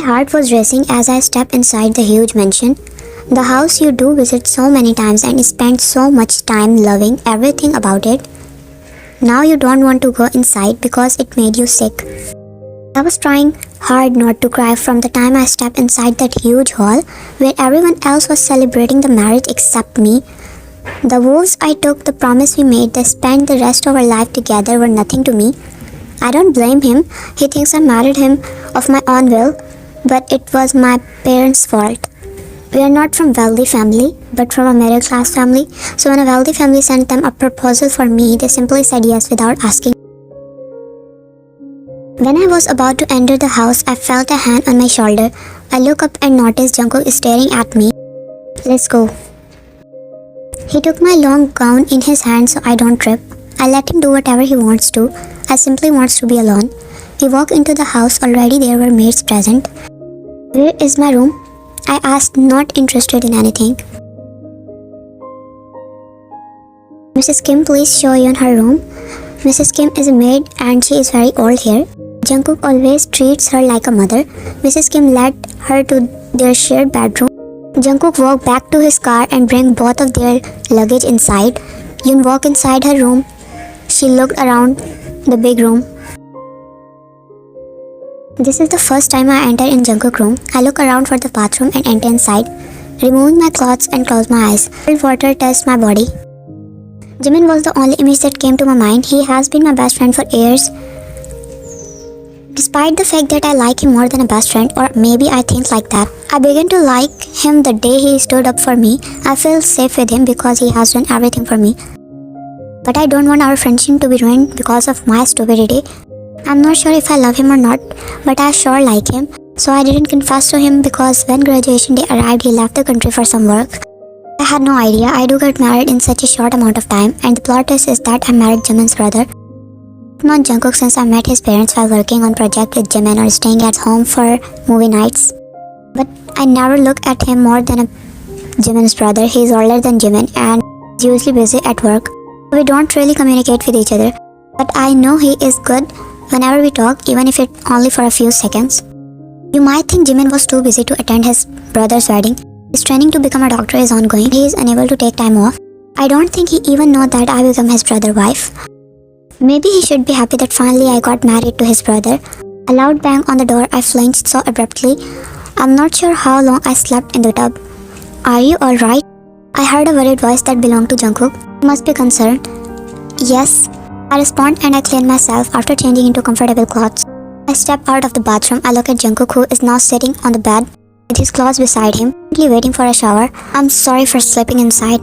heart was racing as I stepped inside the huge mansion. The house you do visit so many times and spend so much time loving everything about it. Now you don't want to go inside because it made you sick. I was trying hard not to cry from the time I stepped inside that huge hall where everyone else was celebrating the marriage except me. The vows I took, the promise we made, the spend the rest of our life together were nothing to me. I don't blame him. He thinks I married him of my own will, but it was my parents' fault. We are not from wealthy family, but from a middle class family. So when a wealthy family sent them a proposal for me, they simply said yes without asking. When I was about to enter the house, I felt a hand on my shoulder. I looked up and noticed Jungkook staring at me. Let's go. He took my long gown in his hand so I don't trip. I let him do whatever he wants to. I simply wants to be alone. We walked into the house. Already there were maids present. Where is my room? I asked, not interested in anything. Mrs. Kim, please show you in her room. Mrs. Kim is a maid and she is very old here. Jungkook always treats her like a mother. Mrs. Kim led her to their shared bedroom. Jungkook walked back to his car and bring both of their luggage inside. Yoon walked inside her room. She looked around the big room. This is the first time I enter in Jungkook's room. I look around for the bathroom and enter inside, removing my clothes and close my eyes. Cold water touched my body. Jimin was the only image that came to my mind. He has been my best friend for years. Despite the fact that I like him more than a best friend, or maybe I think like that. I began to like him the day he stood up for me. I feel safe with him because he has done everything for me. But I don't want our friendship to be ruined because of my stupidity. I'm not sure if I love him or not, but I sure like him. So I didn't confess to him because when graduation day arrived, he left the country for some work. I had no idea I do get married in such a short amount of time, and the plot twist is that I married Jimin's brother. I've known Jungkook since I met his parents while working on project with Jimin or staying at home for movie nights. But I never look at him more than a Jimin's brother. He is older than Jimin and is usually busy at work. We don't really communicate with each other. But I know he is good whenever we talk, even if it's only for a few seconds. You might think Jimin was too busy to attend his brother's wedding. His training to become a doctor is ongoing. He is unable to take time off. I don't think he even knows that I become his brother's wife. Maybe he should be happy that finally I got married to his brother. A loud bang on the door. I flinched so abruptly. I'm not sure how long I slept in the tub. Are you alright? I heard a worried voice that belonged to Jungkook. He must be concerned. Yes. I respond and I clean myself after changing into comfortable clothes. I step out of the bathroom. I look at Jungkook, who is now sitting on the bed with his clothes beside him, waiting for a shower. I'm sorry for sleeping inside.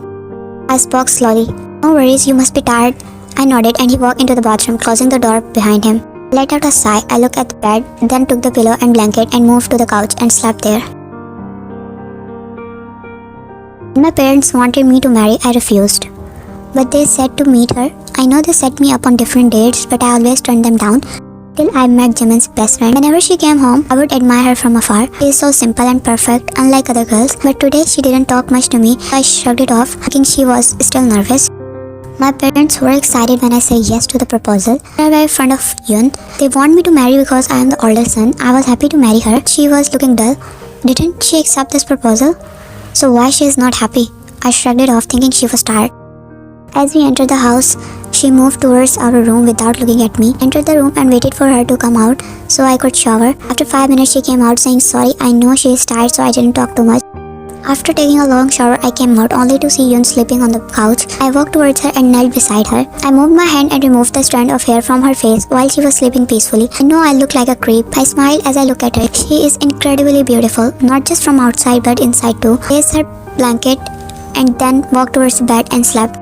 I spoke slowly. No worries, you must be tired. I nodded and he walked into the bathroom, closing the door behind him. I let out a sigh. I looked at the bed, then took the pillow and blanket and moved to the couch and slept there. When my parents wanted me to marry, I refused. But they said to meet her. I know they set me up on different dates, but I always turned them down till I met Jimin's best friend. Whenever she came home, I would admire her from afar. She is so simple and perfect, unlike other girls. But today she didn't talk much to me. I shrugged it off, thinking she was still nervous. My parents were excited when I said yes to the proposal. They are very fond of Yoon. They want me to marry because I am the older son. I was happy to marry her. She was looking dull. Didn't she accept this proposal? So why she is not happy? I shrugged it off, thinking she was tired. As we entered the house, she moved towards our room without looking at me, entered the room and waited for her to come out so I could shower. After 5 minutes, she came out saying sorry. I know she is tired, so I didn't talk too much. After taking a long shower, I came out only to see Yoon sleeping on the couch. I walked towards her and knelt beside her. I moved my hand and removed the strand of hair from her face while she was sleeping peacefully. I know I look like a creep. I smiled as I looked at her. She is incredibly beautiful, not just from outside but inside too. I placed her blanket and then walked towards the bed and slept.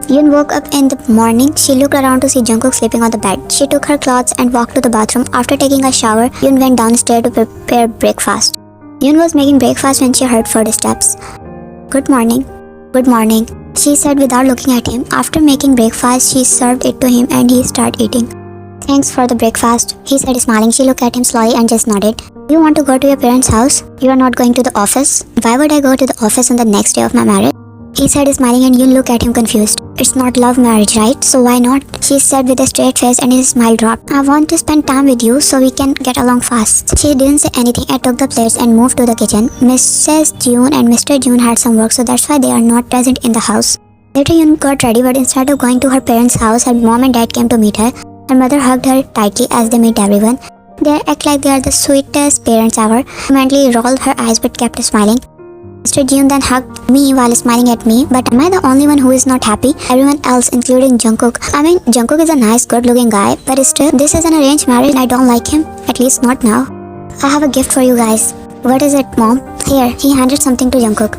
Yoon woke up in the morning. She looked around to see Jungkook sleeping on the bed. She took her clothes and walked to the bathroom. After taking a shower, Yoon went downstairs to prepare breakfast. Yoon was making breakfast when she heard footsteps. Good morning. Good morning, she said without looking at him. After making breakfast, she served it to him and he started eating. Thanks for the breakfast, he said smiling. She looked at him slowly and just nodded. You want to go to your parents' house? You are not going to the office? Why would I go to the office on the next day of my marriage? he said, smiling, and Yoon looked at him confused. It's not love marriage, right? So why not? She said with a straight face and his smile dropped. I want to spend time with you so we can get along fast. She didn't say anything. I took the plates and moved to the kitchen. Mrs. June and Mr. June had some work, so that's why they are not present in the house. Later, Yoon got ready, but instead of going to her parents' house, her mom and dad came to meet her. Her mother hugged her tightly as they met everyone. They act like they are the sweetest parents ever. Mentally rolled her eyes but kept smiling. Mr. June then hugged me while smiling at me, but am I the only one who is not happy? Everyone else, including Jungkook. I mean, Jungkook is a nice, good-looking guy, but still, this is an arranged marriage and I don't like him. At least not now. I have a gift for you guys. What is it, Mom? Here, he handed something to Jungkook.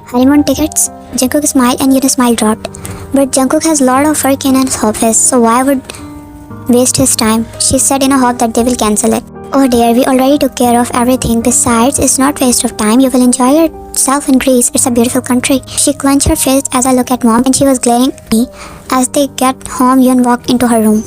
Honeymoon tickets? Jungkook smiled and Yoon's smile dropped. But Jungkook has lot of work in his office, so why would waste his time? She said in a hope that they will cancel it. Oh dear, we already took care of everything. Besides, it's not waste of time. You will enjoy yourself in Greece. It's a beautiful country. She clenched her face as I looked at Mom, and she was glaring at me. As they got home, Yoon walked into her room.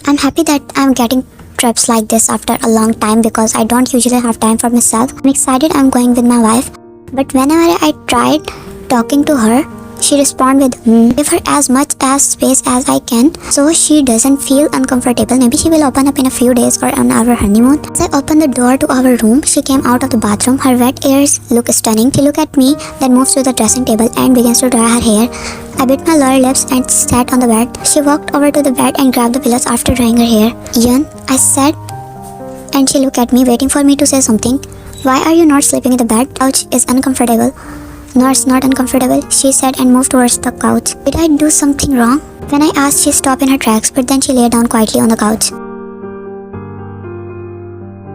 I'm happy that I'm getting trips like this after a long time because I don't usually have time for myself. I'm excited I'm going with my wife. But whenever I tried talking to her, she responded with, give her as much as space as I can so she doesn't feel uncomfortable. Maybe she will open up in a few days or on our honeymoon. As I opened the door to our room, she came out of the bathroom. Her wet ears looked stunning. She looked at me, then moved to the dressing table and began to dry her hair. I bit my lower lips and sat on the bed. She walked over to the bed and grabbed the pillows after drying her hair. Yoon, I said, and she looked at me, waiting for me to say something. Why are you not sleeping in the bed? Couch is uncomfortable. No, it's not uncomfortable, she said and moved towards the couch. Did I do something wrong? When I asked, she stopped in her tracks, but then she lay down quietly on the couch.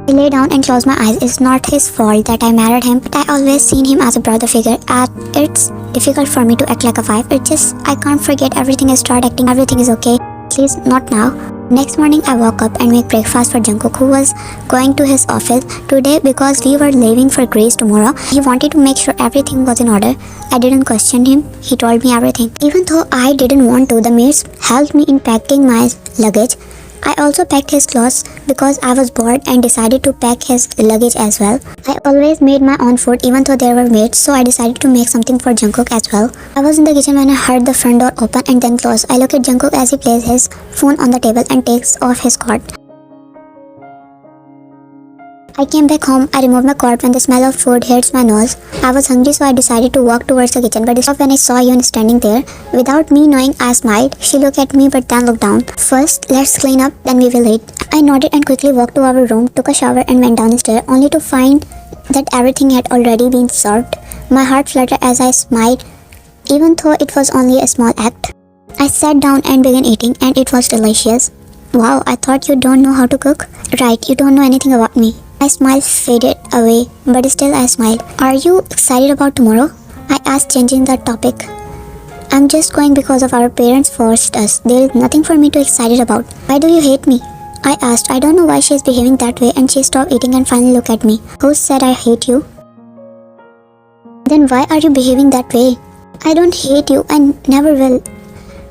I lay down and closed my eyes. It's not his fault that I married him, but I always seen him as a brother figure. It's difficult for me to act like a wife. It's just I can't forget everything. I start acting everything is okay. Please, not now. Next morning, I woke up and made breakfast for Jungkook, who was going to his office today because we were leaving for Greece tomorrow. He wanted to make sure everything was in order. I didn't question him. He told me everything. Even though I didn't want to, the maids helped me in packing my luggage. I also packed his clothes because I was bored and decided to pack his luggage as well. I always made my own food even though there were maids, so I decided to make something for Jungkook as well. I was in the kitchen when I heard the front door open and then close. I looked at Jungkook as he placed his phone on the table and takes off his coat. I came back home. I removed my coat when the smell of food hits my nose. I was hungry, so I decided to walk towards the kitchen, but stopped when I saw Yoon standing there. Without me knowing, I smiled. She looked at me but then looked down. First, let's clean up, then we will eat. I nodded and quickly walked to our room, took a shower and went downstairs, only to find that everything had already been served. My heart fluttered as I smiled, even though it was only a small act. I sat down and began eating, and it was delicious. Wow, I thought you don't know how to cook? Right, you don't know anything about me. My smile faded away, but still I smiled. Are you excited about tomorrow? I asked, changing the topic. I'm just going because of our parents forced us. There is nothing for me to excited about. Why do you hate me? I asked. I don't know why she is behaving that way, and she stopped eating and finally looked at me. Who said I hate you? Then why are you behaving that way? I don't hate you. I never will.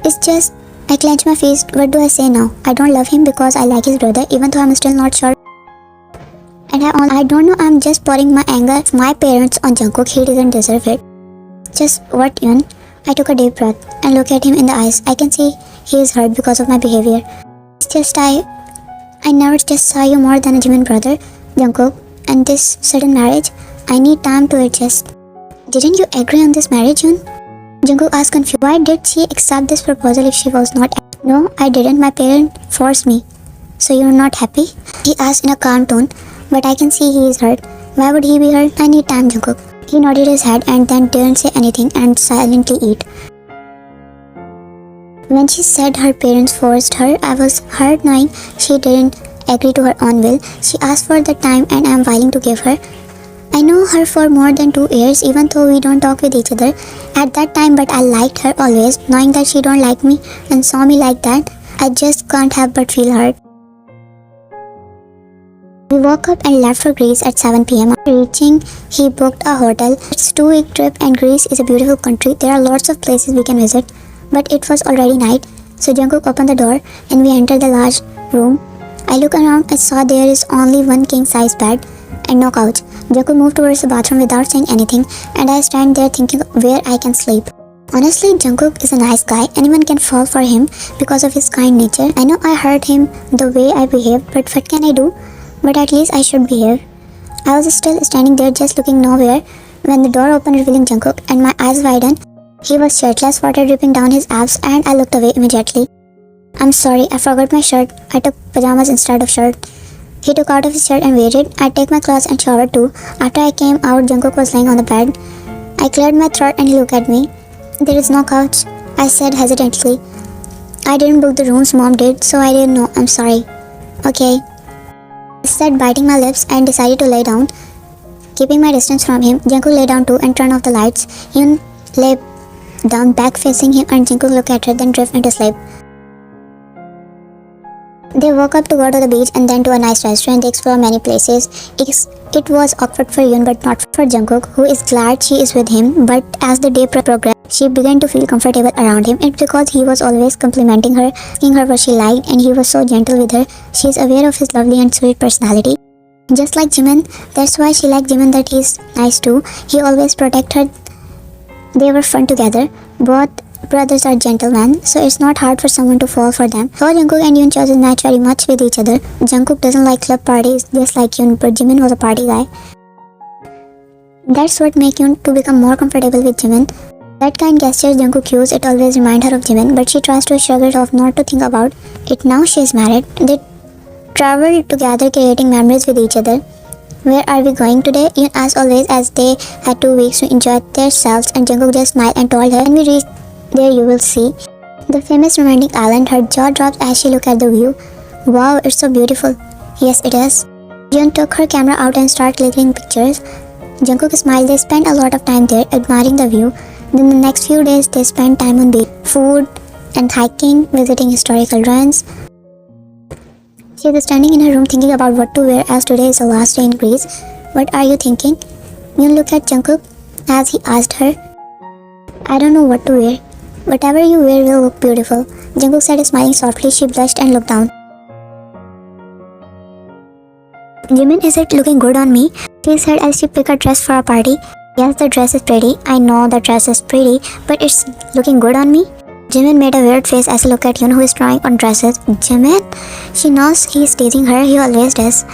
It's just, I clench my fist. What do I say now? I don't love him because I like his brother, even though I'm still not sure. And I don't know, I'm just pouring my anger of my parents on Jungkook. He doesn't deserve it. Just what, Yoon? I took a deep breath and looked at him in the eyes. I can see he is hurt because of my behavior. It's just I never just saw you more than a genuine brother, Jungkook, and this sudden marriage, I need time to adjust. Didn't you agree on this marriage, Yoon? Jungkook asked confused. Why did she accept this proposal if she was not? No, I didn't. My parents forced me. So you're not happy? He asked in a calm tone. But I can see he is hurt. Why would he be hurt? I need time, Jungkook. He nodded his head and then didn't say anything and silently ate. When she said her parents forced her, I was hurt knowing she didn't agree to her own will. She asked for the time and I am willing to give her. I know her for more than 2 years, even though we don't talk with each other at that time, but I liked her always. Knowing that she don't like me and saw me like that, I just can't help but feel hurt. We woke up and left for Greece at 7 p.m. After reaching, he booked a hotel. It's a 2-week trip and Greece is a beautiful country. There are lots of places we can visit. But it was already night, so Jungkook opened the door and we entered the large room. I looked around and saw there is only one king-size bed and no couch. Jungkook moved towards the bathroom without saying anything, and I stand there thinking where I can sleep. Honestly, Jungkook is a nice guy. Anyone can fall for him because of his kind nature. I know I hurt him the way I behaved, but what can I do? But at least I should behave. I was still standing there just looking nowhere when the door opened revealing Jungkook, and my eyes widened. He was shirtless, water dripping down his abs, and I looked away immediately. I'm sorry, I forgot my shirt. I took pajamas instead of shirt. He took out of his shirt and waited. I take my clothes and showered too. After I came out, Jungkook was lying on the bed. I cleared my throat and he looked at me. There is no couch, I said hesitantly. I didn't book the rooms, mom did, so I didn't know. I'm sorry. Okay, I said, biting my lips, and decided to lay down. Keeping my distance from him, Jungkook lay down too and turned off the lights. Hyun lay down back facing him and Jungkook looked at her, then drifted into sleep. They woke up to go to the beach and then to a nice restaurant. They explored many places. It was awkward for Yoon but not for Jungkook, who is glad she is with him. But as the day progressed, she began to feel comfortable around him. It's because he was always complimenting her, asking her what she liked, and he was so gentle with her. She is aware of his lovely and sweet personality. Just like Jimin, that's why she liked Jimin, that he's nice too. He always protects her. They were fun together. Both brothers are gentlemen, so it's not hard for someone to fall for them. So Jungkook and Yoon chose to match very much with each other. Jungkook doesn't like club parties just like Yoon, but Jimin was a party guy. That's what makes Yoon to become more comfortable with Jimin. That kind gesture Jungkook used, it always reminds her of Jimin, but she tries to shrug it off, not to think about it. Now she is married. They travel together, creating memories with each other. Where are we going today? Yoon asked always, as they had 2 weeks to enjoy themselves, and Jungkook just smiled and told her, when we reach there you will see the famous romantic island. Her jaw drops as she looked at the view. Wow, it's so beautiful. Yes, it is. Yoon took her camera out and started clicking pictures. Jungkook smiled. They spent a lot of time there, admiring the view. Then the next few days they spent time on beach, food and hiking, visiting historical ruins. She was standing in her room thinking about what to wear, as today is the last day in Greece. What are you thinking? Yoon looked at Jungkook as he asked her. I don't know what to wear. Whatever you wear will look beautiful. Jungkook said, smiling softly. She blushed and looked down. Jimin, is it looking good on me? She said as she picked a dress for a party. Yes, the dress is pretty. I know the dress is pretty, but it's looking good on me. Jimin made a weird face as he looked at Yoon, who is trying on dresses. Jimin? She knows he is teasing her. He always does.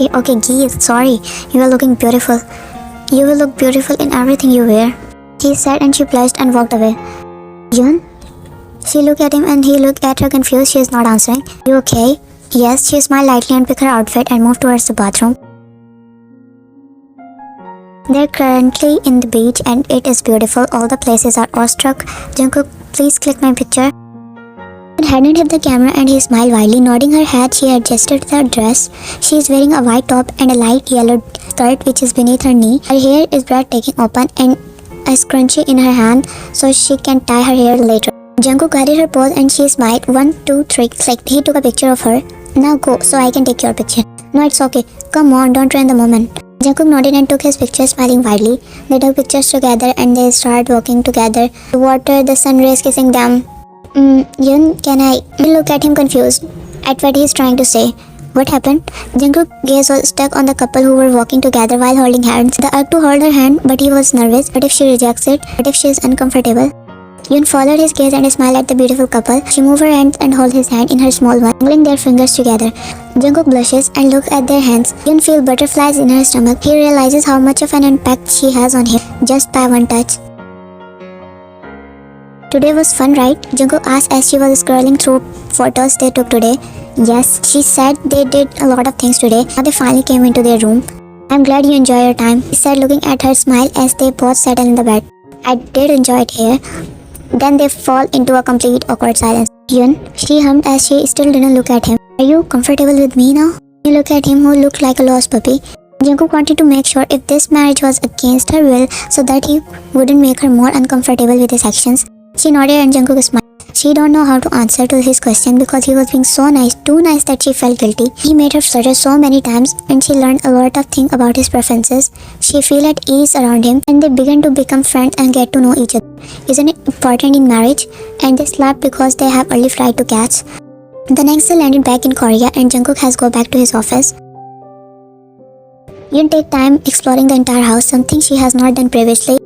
Okay, geez, sorry. You are looking beautiful. You will look beautiful in everything you wear, he said, and she blushed and walked away. Yoon? She looked at him and he looked at her confused. She is not answering. You okay? Yes, she smiled lightly and picked her outfit and moved towards the bathroom. They're currently in the beach and it is beautiful. All the places are awestruck. Jungkook, please click my picture. She hadn't hit the camera and he smiled widely. Nodding her head, she adjusted the dress. She is wearing a white top and a light yellow skirt which is beneath her knee. Her hair is breathtaking open and a scrunchie in her hand so she can tie her hair later. Jungkook guided her pose and she smiled. 1, 2, 3, clicked. He took a picture of her. Now go so I can take your picture. No, it's okay. Come on, don't ruin the moment. Jungkook nodded and took his picture, smiling widely. They took pictures together and they started walking together. The water, the sun rays kissing them. Yoon, can I? You look at him confused at what he is trying to say. What happened? Jungkook's gaze was stuck on the couple who were walking together while holding hands. The urge to hold her hand, but he was nervous. What if she rejects it? What if she is uncomfortable? Yoon followed his gaze and smiled at the beautiful couple. She moved her hands and held his hand in her small one, holding their fingers together. Jungkook blushes and looks at their hands. Yoon feels butterflies in her stomach. He realizes how much of an impact she has on him just by one touch. Today was fun, right? Jungkook asked as she was scrolling through photos they took today. Yes, she said they did a lot of things today. Now they finally came into their room. I'm glad you enjoy your time, he said, looking at her smile as they both settled in the bed. I did enjoy it here. Then they fall into a complete awkward silence. Yoon, she hummed as she still didn't look at him. Are you comfortable with me now? He looked at him, who looked like a lost puppy. Jungkook wanted to make sure if this marriage was against her will so that he wouldn't make her more uncomfortable with his actions. She nodded and Jungkook smiled. She don't know how to answer to his question because he was being so nice, too nice that she felt guilty. He made her flutter so many times and she learned a lot of things about his preferences. She felt at ease around him and they began to become friends and get to know each other. Isn't it important in marriage? And they slapped because they have early flight to catch. The next day landed back in Korea and Jungkook has go back to his office. Yoon take time exploring the entire house, something she has not done previously.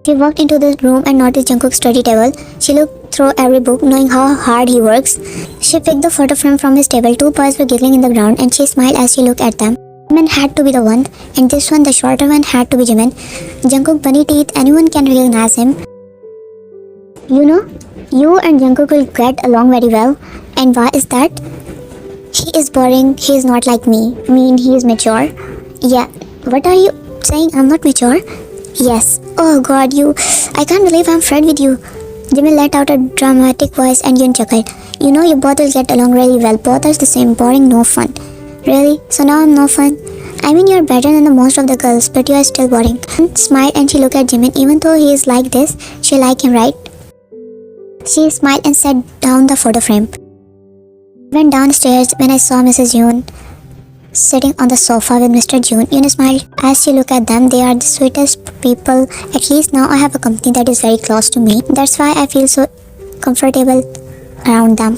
She walked into the room and noticed Jungkook's study table. She looked through every book, knowing how hard he works. She picked the photo frame from his table. Two boys were giggling in the ground, and she smiled as she looked at them. Jimin had to be the one, and this one, the shorter one, had to be Jimin. Jungkook bunny teeth, anyone can recognize him. You know, you and Jungkook will get along very well. And why is that? He is boring, he is not like me. I mean, he is mature. Yeah, what are you saying? I'm not mature? Yes. Oh god, I can't believe I'm friends with you. Jimin let out a dramatic voice and Yoon chuckled. You know, you both will get along really well. Both are the same, boring, no fun. Really? So now I'm no fun? I mean, you're better than the most of the girls, but you are still boring. Yoon smiled and she looked at Jimin. Even though he is like this, she like him, right? She smiled and set down the photo frame. Went downstairs when I saw Mrs. Yoon sitting on the sofa with Mr. Yoon. Yoon smiled as she looked at them. They are the sweetest people. At least now I have a company that is very close to me. That's why I feel so comfortable around them.